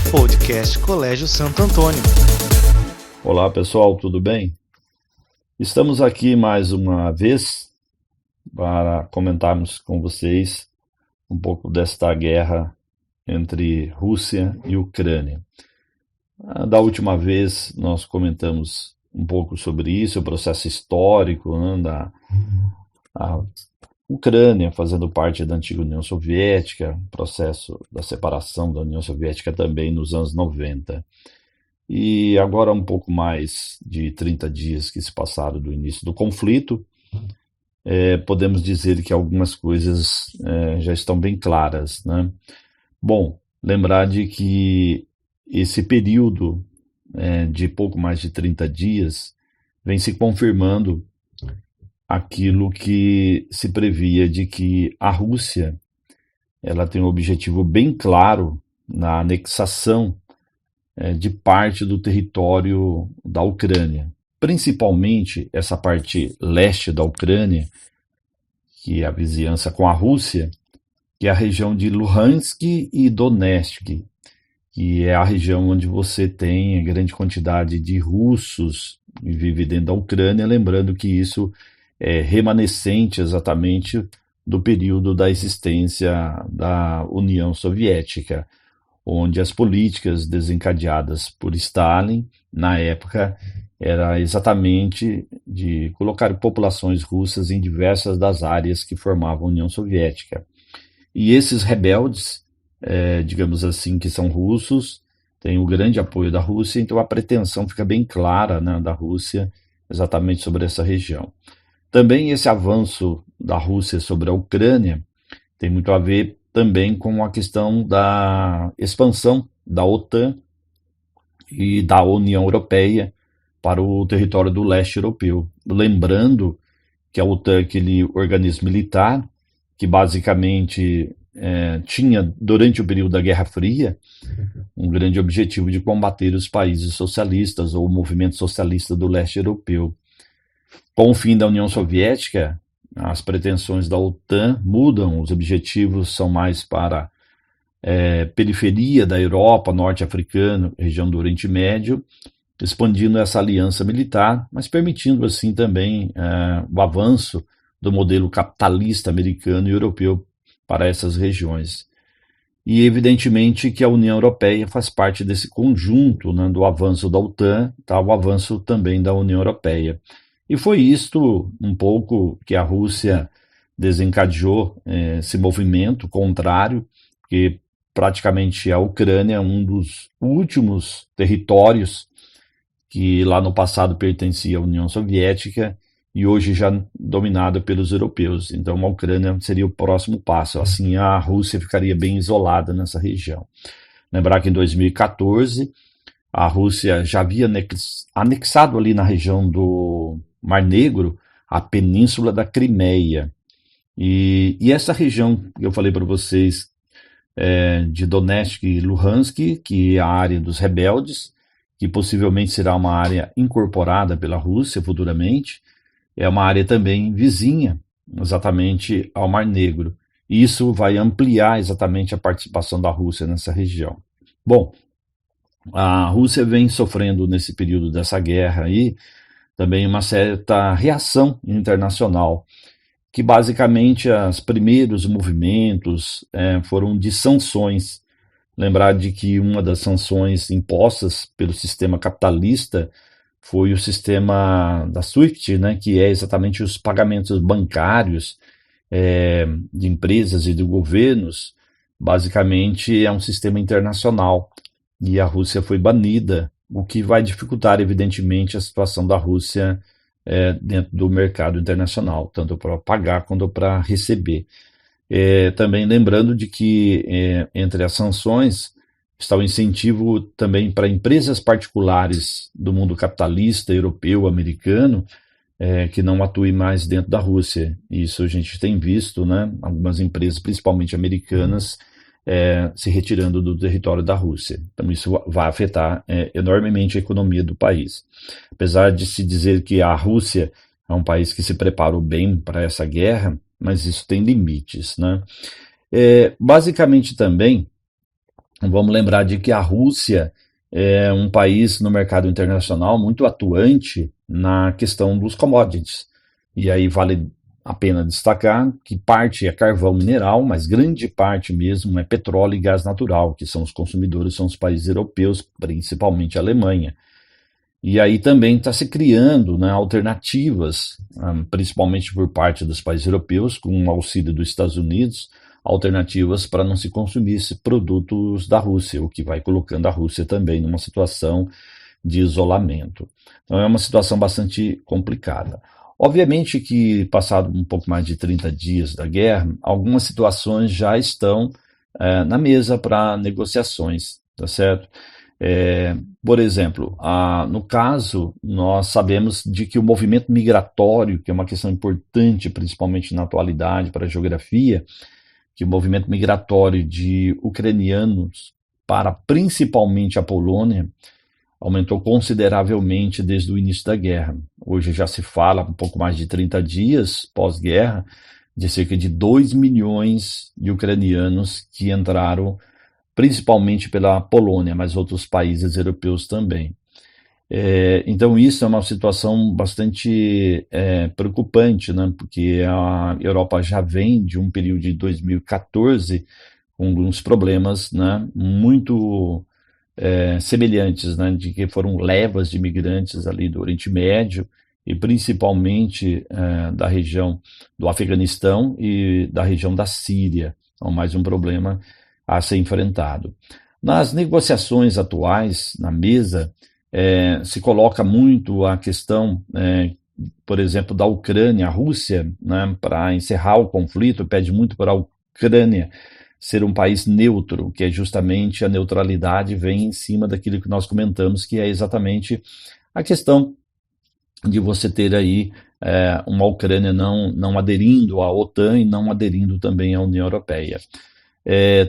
Podcast Colégio Santo Antônio. Olá pessoal, tudo bem? Estamos aqui mais uma vez para comentarmos com vocês um pouco desta guerra entre Rússia e Ucrânia. Da última vez nós comentamos um pouco sobre isso, o processo histórico, né, da Ucrânia fazendo parte da antiga União Soviética, o processo da separação da União Soviética também nos anos 90. E agora um pouco mais de 30 dias que se passaram do início do conflito, podemos dizer que algumas coisas já estão bem claras, né? Bom, lembrar de que esse período de pouco mais de 30 dias vem se confirmando aquilo que se previa de que a Rússia ela tem um objetivo bem claro na anexação de parte do território da Ucrânia, principalmente essa parte leste da Ucrânia, que é a vizinhança com a Rússia, que é a região de Luhansk e Donetsk, que é a região onde você tem grande quantidade de russos que vivem dentro da Ucrânia, lembrando que isso é remanescente exatamente do período da existência da União Soviética, onde as políticas desencadeadas por Stalin, na época, era exatamente de colocar populações russas em diversas das áreas que formavam a União Soviética. E esses rebeldes, digamos assim, que são russos, têm o grande apoio da Rússia, então a pretensão fica bem clara, né, da Rússia exatamente sobre essa região. Também esse avanço da Rússia sobre a Ucrânia tem muito a ver também com a questão da expansão da OTAN e da União Europeia para o território do leste europeu. Lembrando que a OTAN é aquele organismo militar que basicamente tinha, durante o período da Guerra Fria, um grande objetivo de combater os países socialistas ou o movimento socialista do leste europeu. Com o fim da União Soviética, as pretensões da OTAN mudam, os objetivos são mais para periferia da Europa, norte africano, região do Oriente Médio, expandindo essa aliança militar, mas permitindo assim também o avanço do modelo capitalista americano e europeu para essas regiões. E evidentemente que a União Europeia faz parte desse conjunto, né, do avanço da OTAN, tá, o avanço também da União Europeia. E foi isto um pouco que a Rússia desencadeou esse movimento contrário, porque praticamente a Ucrânia é um dos últimos territórios que lá no passado pertencia à União Soviética e hoje já dominada pelos europeus. Então a Ucrânia seria o próximo passo, assim a Rússia ficaria bem isolada nessa região. Lembrar que em 2014 a Rússia já havia anexado ali na região do Mar Negro a península da Crimeia. E essa região que eu falei para vocês de Donetsk e Luhansk, que é a área dos rebeldes, que possivelmente será uma área incorporada pela Rússia futuramente, é uma área também vizinha exatamente ao Mar Negro. E isso vai ampliar exatamente a participação da Rússia nessa região. Bom, a Rússia vem sofrendo nesse período dessa guerra aí também uma certa reação internacional, que basicamente os primeiros movimentos foram de sanções. Lembrar de que uma das sanções impostas pelo sistema capitalista foi o sistema da SWIFT, né, que é exatamente os pagamentos bancários de empresas e de governos. Basicamente é um sistema internacional e a Rússia foi banida, o que vai dificultar, evidentemente, a situação da Rússia dentro do mercado internacional, tanto para pagar quanto para receber. Também lembrando de que entre as sanções está o incentivo também para empresas particulares do mundo capitalista, europeu, americano, que não atuem mais dentro da Rússia. Isso a gente tem visto, né, algumas empresas, principalmente americanas, se retirando do território da Rússia. Então isso vai afetar enormemente a economia do país. Apesar de se dizer que a Rússia é um país que se preparou bem para essa guerra, mas isso tem limites, né? Basicamente também, Vamos lembrar de que a Rússia é um país no mercado internacional muito atuante na questão dos commodities. E aí vale a pena destacar que parte é carvão mineral, mas grande parte mesmo é petróleo e gás natural, que são os consumidores, são os países europeus, principalmente a Alemanha. E aí também está se criando, né, alternativas, principalmente por parte dos países europeus, com o auxílio dos Estados Unidos, alternativas para não se consumisse produtos da Rússia, o que vai colocando a Rússia também numa situação de isolamento. Então é uma situação bastante complicada. Obviamente que, passado um pouco mais de 30 dias da guerra, algumas situações já estão na mesa para negociações, tá certo? É, por exemplo, no caso, nós sabemos de que o movimento migratório, que é uma questão importante, principalmente na atualidade para a geografia, que o movimento migratório de ucranianos para principalmente a Polônia aumentou consideravelmente desde o início da guerra. Hoje já se fala, um pouco mais de 30 dias pós-guerra, de cerca de 2 milhões de ucranianos que entraram principalmente pela Polônia, mas outros países europeus também. Então isso é uma situação bastante preocupante, né? Porque a Europa já vem de um período de 2014 com alguns problemas, né, muito semelhantes, né, de que foram levas de imigrantes ali do Oriente Médio e principalmente da região do Afeganistão e da região da Síria. Então, mais um problema a ser enfrentado. Nas negociações atuais, na mesa, se coloca muito a questão, por exemplo, da Ucrânia. A Rússia, né, para encerrar o conflito, pede muito para a Ucrânia ser um país neutro, que é justamente a neutralidade vem em cima daquilo que nós comentamos, que é exatamente a questão de você ter aí uma Ucrânia não aderindo à OTAN e não aderindo também à União Europeia.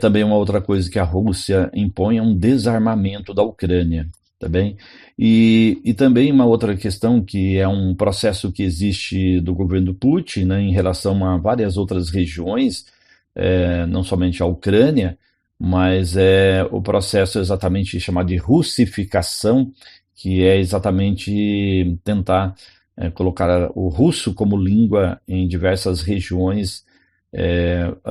Também uma outra coisa que a Rússia impõe é um desarmamento da Ucrânia, tá bem? E também uma outra questão que é um processo que existe do governo Putin, né, em relação a várias outras regiões, não somente a Ucrânia, mas é o processo exatamente chamado de russificação, que é exatamente tentar colocar o russo como língua em diversas regiões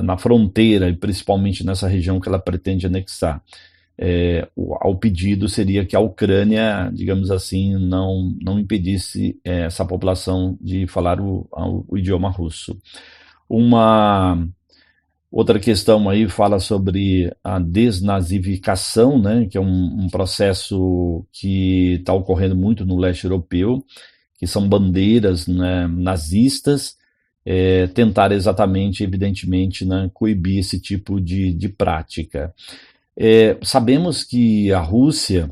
na fronteira, e principalmente nessa região que ela pretende anexar. Ao pedido seria que a Ucrânia, digamos assim, não impedisse essa população de falar o idioma russo. Uma outra questão aí fala sobre a desnazificação, né, que é um processo que está ocorrendo muito no leste europeu, que são bandeiras, né, nazistas, tentar exatamente, evidentemente, né, coibir esse tipo de prática. Sabemos que a Rússia,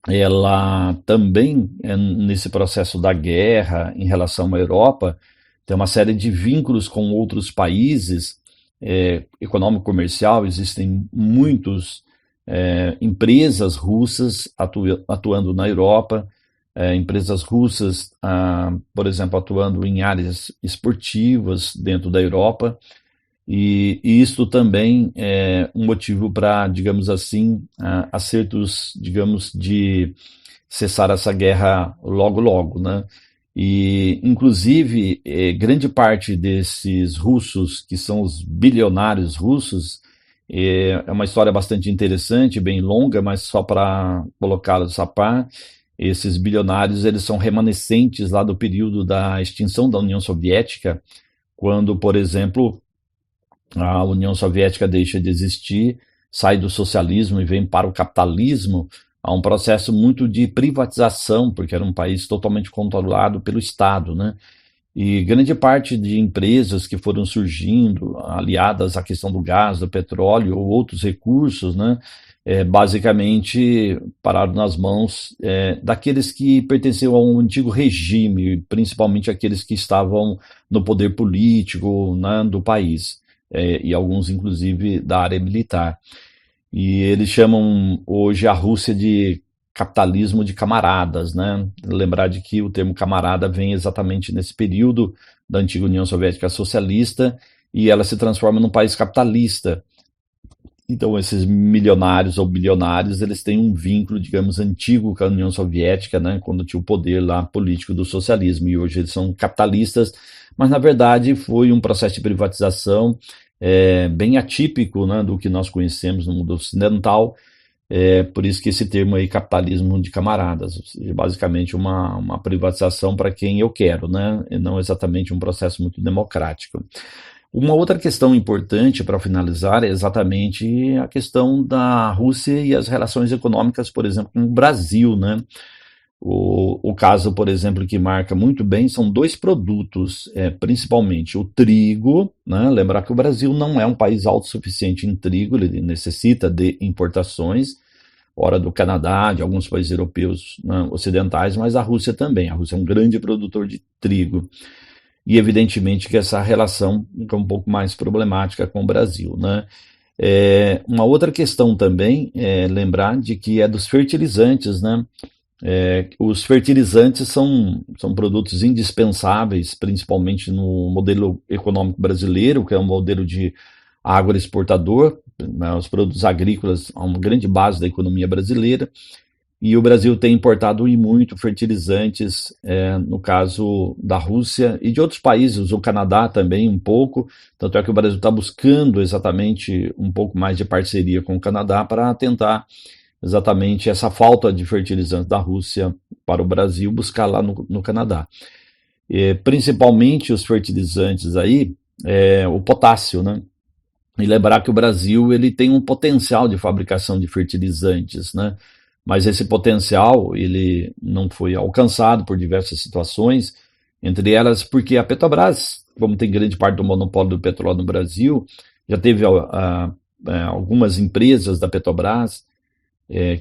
ela também, nesse processo da guerra em relação à Europa, tem uma série de vínculos com outros países, econômico-comercial, existem muitas empresas russas atuando na Europa, empresas russas, por exemplo, atuando em áreas esportivas dentro da Europa, e isso também é um motivo para, digamos assim, acertos, digamos, de cessar essa guerra logo logo, né? E, inclusive, grande parte desses russos, que são os bilionários russos, é uma história bastante interessante, bem longa, mas só para colocá-los a par, esses bilionários eles são remanescentes lá do período da extinção da União Soviética, quando, por exemplo, a União Soviética deixa de existir, sai do socialismo e vem para o capitalismo. Há um processo muito de privatização, porque era um país totalmente controlado pelo Estado, né? E grande parte de empresas que foram surgindo, aliadas à questão do gás, do petróleo ou outros recursos, né, basicamente pararam nas mãos daqueles que pertenciam ao antigo regime, principalmente aqueles que estavam no poder político, né, do país, e alguns, inclusive, da área militar. E eles chamam hoje a Rússia de capitalismo de camaradas, né? Lembrar de que o termo camarada vem exatamente nesse período da antiga União Soviética socialista e ela se transforma num país capitalista. Então, esses milionários ou bilionários, eles têm um vínculo, digamos, antigo com a União Soviética, né, quando tinha o poder lá político do socialismo, e hoje eles são capitalistas, mas na verdade foi um processo de privatização bem atípico, né, do que nós conhecemos no mundo ocidental. Por isso que esse termo aí, capitalismo de camaradas, ou seja, basicamente uma privatização para quem eu quero, né, e não exatamente um processo muito democrático. Uma outra questão importante para finalizar é exatamente a questão da Rússia e as relações econômicas, por exemplo, com o Brasil, né? O caso, por exemplo, que marca muito bem são dois produtos, principalmente o trigo, né? Lembrar que o Brasil não é um país autossuficiente em trigo, ele necessita de importações, fora do Canadá, de alguns países europeus, né, ocidentais, mas a Rússia também. A Rússia é um grande produtor de trigo. E evidentemente que essa relação fica um pouco mais problemática com o Brasil, né? Uma outra questão também é lembrar de que é dos fertilizantes, né? Os fertilizantes são produtos indispensáveis, principalmente no modelo econômico brasileiro, que é um modelo de agroexportador, né? Os produtos agrícolas são uma grande base da economia brasileira, e o Brasil tem importado e muito fertilizantes, no caso da Rússia e de outros países, o Canadá também um pouco, tanto é que o Brasil está buscando exatamente um pouco mais de parceria com o Canadá para tentar exatamente essa falta de fertilizantes da Rússia para o Brasil, buscar lá no Canadá. Principalmente os fertilizantes aí, o potássio, né? E lembrar que o Brasil ele tem um potencial de fabricação de fertilizantes, né? Mas esse potencial ele não foi alcançado por diversas situações, entre elas porque a Petrobras, como tem grande parte do monopólio do petróleo no Brasil, já teve algumas empresas da Petrobras,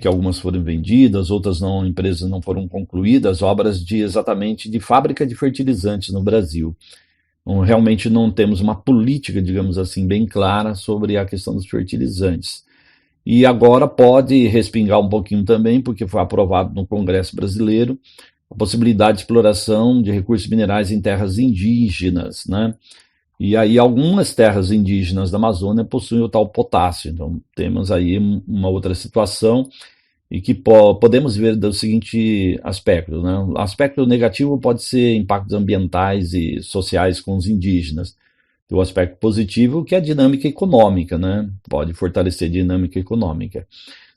que algumas foram vendidas, outras não, empresas não foram concluídas, obras exatamente de fábrica de fertilizantes no Brasil. Então, realmente não temos uma política, digamos assim, bem clara sobre a questão dos fertilizantes. E agora pode respingar um pouquinho também, porque foi aprovado no Congresso brasileiro a possibilidade de exploração de recursos minerais em terras indígenas, né? E aí algumas terras indígenas da Amazônia possuem o tal potássio. Então temos aí uma outra situação e que podemos ver do seguinte aspecto, né? O aspecto negativo pode ser impactos ambientais e sociais com os indígenas. O aspecto positivo, que é a dinâmica econômica, né? Pode fortalecer a dinâmica econômica.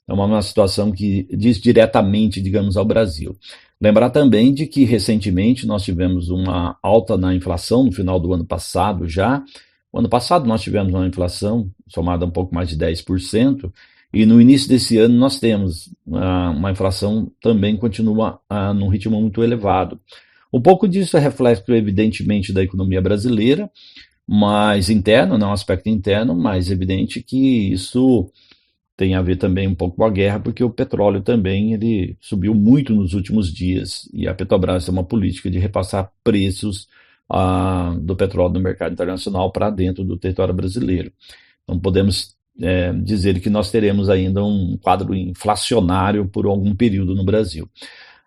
É uma situação que diz diretamente, digamos, ao Brasil. Lembrar também de que recentemente nós tivemos uma alta na inflação no final do ano passado já. O ano passado nós tivemos uma inflação somada a um pouco mais de 10%, e no início desse ano nós temos uma inflação também continua num ritmo muito elevado. Um pouco disso é reflexo, evidentemente, da economia brasileira, mais interno, não um aspecto interno, mas evidente que isso tem a ver também um pouco com a guerra, porque o petróleo também ele subiu muito nos últimos dias, e a Petrobras tem uma política de repassar preços do petróleo no mercado internacional para dentro do território brasileiro. Então podemos dizer que nós teremos ainda um quadro inflacionário por algum período no Brasil.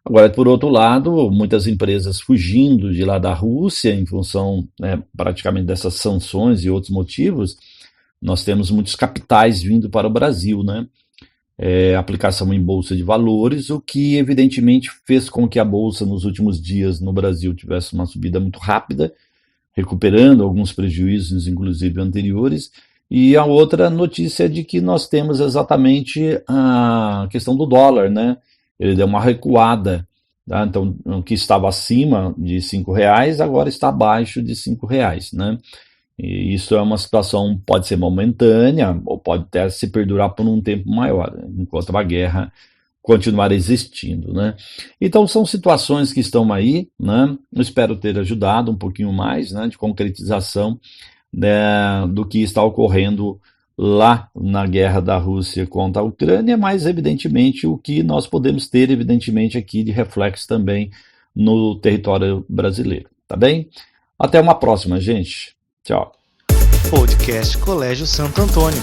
Agora, por outro lado, muitas empresas fugindo de lá da Rússia em função praticamente dessas sanções e outros motivos, nós temos muitos capitais vindo para o Brasil, né? Aplicação em bolsa de valores, o que evidentemente fez com que a bolsa nos últimos dias no Brasil tivesse uma subida muito rápida, recuperando alguns prejuízos, inclusive anteriores. E a outra notícia é de que nós temos exatamente a questão do dólar, né? Ele deu uma recuada, tá? Então o que estava acima de R$ 5 agora está abaixo de R$ 5, né? E isso é uma situação, pode ser momentânea ou pode até se perdurar por um tempo maior, enquanto a guerra continuar existindo, né? Então são situações que estão aí, né? Eu espero ter ajudado um pouquinho mais, né, de concretização, né, do que está ocorrendo lá na guerra da Rússia contra a Ucrânia, mas evidentemente o que nós podemos ter, evidentemente, aqui de reflexo também no território brasileiro, tá bem? Até uma próxima, gente. Tchau. Podcast Colégio Santo Antônio.